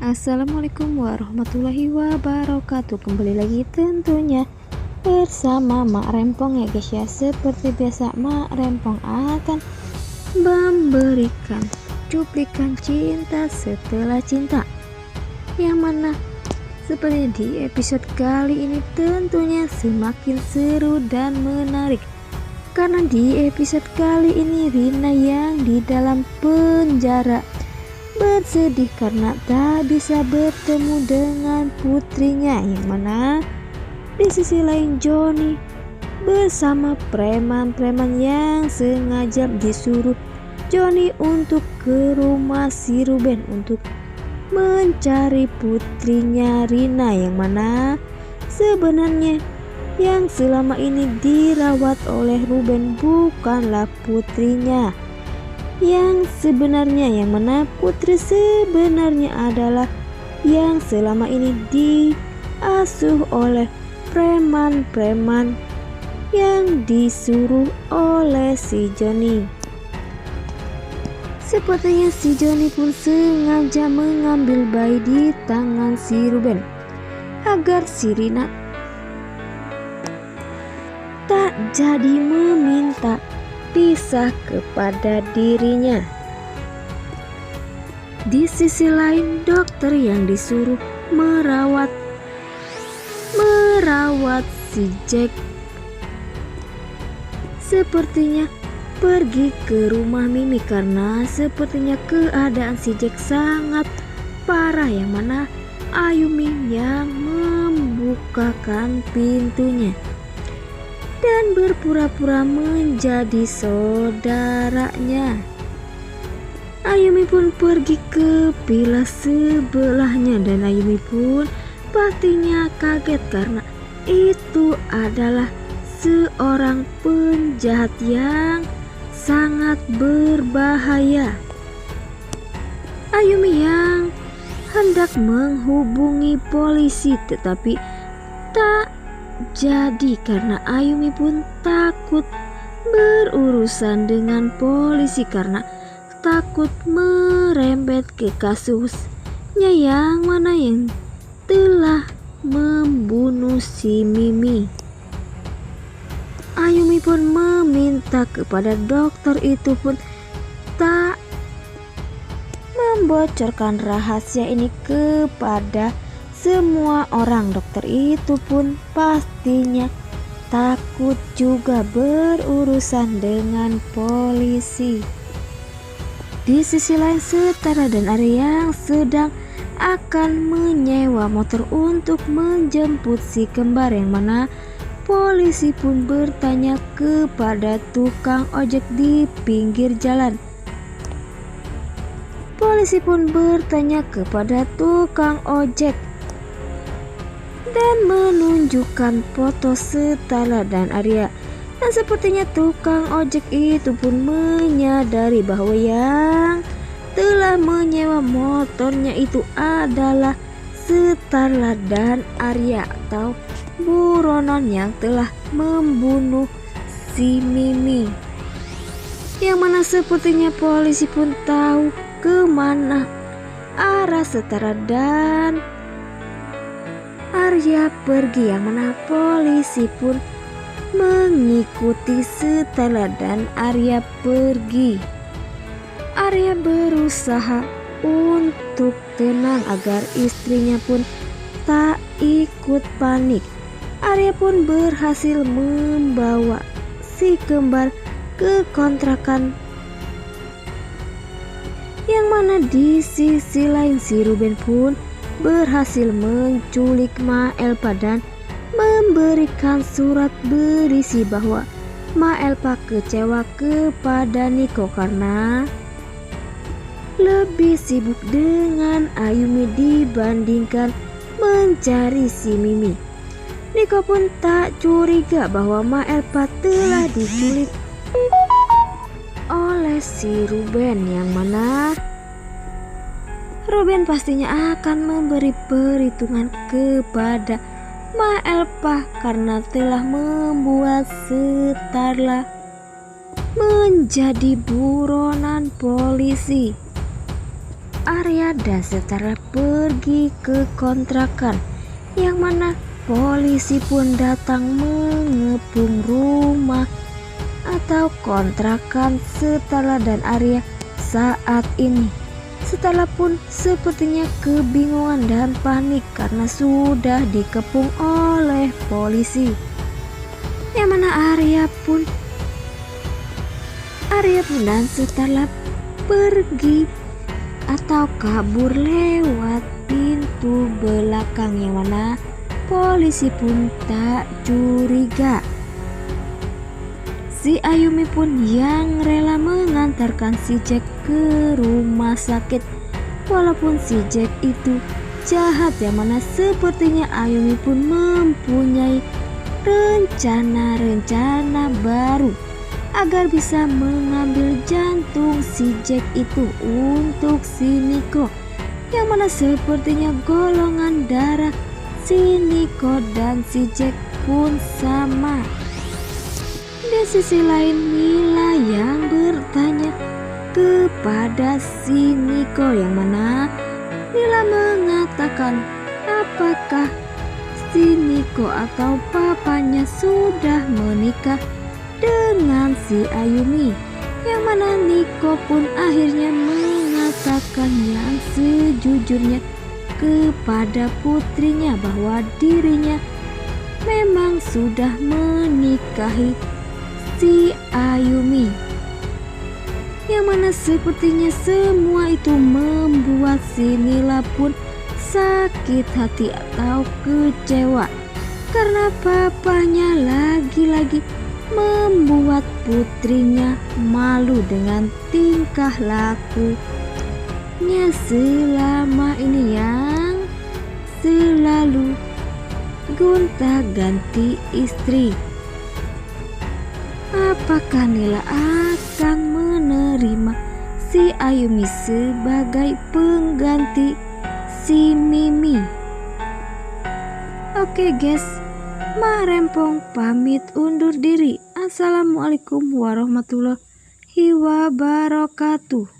Assalamualaikum warahmatullahi wabarakatuh. Kembali lagi tentunya bersama Mak Rempong ya guys ya. Seperti biasa Mak Rempong akan memberikan cuplikan cinta setelah cinta, yang mana seperti di episode kali ini tentunya semakin seru dan menarik. Karena di episode kali ini Rina yang di dalam penjara bersedih karena tak bisa bertemu dengan putrinya, yang mana di sisi lain Johnny bersama preman-preman yang sengaja disuruh Johnny untuk ke rumah si Ruben untuk mencari putrinya Rina, yang mana sebenarnya yang selama ini dirawat oleh Ruben bukanlah putrinya yang sebenarnya, yang mana putri sebenarnya adalah yang selama ini diasuh oleh preman-preman yang disuruh oleh si Johnny. Sepertinya si Johnny pun sengaja mengambil bayi di tangan si Ruben agar si Rina tak jadi meminta pisah kepada dirinya. Di sisi lain dokter yang disuruh merawat si Jack sepertinya pergi ke rumah Mimi karena sepertinya keadaan si Jack sangat parah, yang mana Ayumi yang membukakan pintunya dan berpura-pura menjadi saudaranya. Ayumi pun pergi ke villa sebelahnya dan Ayumi pun pastinya kaget karena itu adalah seorang penjahat yang sangat berbahaya. Ayumi yang hendak menghubungi polisi tetapi tak jadi karena Ayumi pun takut berurusan dengan polisi karena takut merembet ke kasusnya yang mana yang telah membunuh si Mimi. Ayumi pun meminta kepada dokter itu pun tak membocorkan rahasia ini kepada semua orang. Dokter itu pun pastinya takut juga berurusan dengan polisi. Di sisi lain Setara dan Arya yang sedang akan menyewa motor untuk menjemput si kembar, yang mana polisi pun bertanya kepada tukang ojek di pinggir jalan. Polisi pun bertanya kepada tukang ojek dan menunjukkan foto Setara dan Arya. Dan sepertinya tukang ojek itu pun menyadari bahwa yang telah menyewa motornya itu adalah Setara dan Arya atau buronan yang telah membunuh si Mimi. Yang mana sepertinya polisi pun tahu kemana arah Setara dan Arya pergi, yang mana polisi pun mengikuti Setara dan Arya pergi. Arya berusaha untuk tenang agar istrinya pun tak ikut panik. Arya pun berhasil membawa si kembar ke kontrakan, yang mana di sisi lain si Ruben pun berhasil menculik Maelpa dan memberikan surat berisi bahwa Maelpa kecewa kepada Niko karena lebih sibuk dengan Ayumi dibandingkan mencari si Mimi. Niko pun tak curiga bahwa Maelpa telah diculik oleh si Ruben, yang mana Ruben pastinya akan memberi perhitungan kepada Maelpa karena telah membuat Setara menjadi buronan polisi. Arya dan Setara pergi ke kontrakan, yang mana polisi pun datang mengepung rumah atau kontrakan Setara dan Arya saat ini. Setara pun sepertinya kebingungan dan panik karena sudah dikepung oleh polisi. Yang mana Arya pun dan Setara pergi atau kabur lewat pintu belakang, yang mana polisi pun tak curiga. Si Ayumi pun yang rela mengantarkan si Jack ke rumah sakit, walaupun si Jack itu jahat, yang mana sepertinya Ayumi pun mempunyai rencana baru agar bisa mengambil jantung si Jack itu untuk si Nico, yang mana sepertinya golongan darah si Nico dan si Jack pun sama. Di sisi lain, Mila yang bertanya kepada si Nico, yang mana Mila mengatakan apakah si Nico atau papanya sudah menikah dengan si Ayumi, yang mana Nico pun akhirnya mengatakan yang sejujurnya kepada putrinya bahwa dirinya memang sudah menikahi si Ayumi, yang mana sepertinya semua itu membuat si Nila pun sakit hati atau kecewa karena papanya lagi-lagi membuat putrinya malu dengan tingkah lakunya selama ini yang selalu gonta-ganti istri. Apakah Nila akan menerima si Ayumi sebagai pengganti si Mimi? Oke guys, Mak Rempong pamit undur diri. Assalamualaikum warahmatullahi wabarakatuh.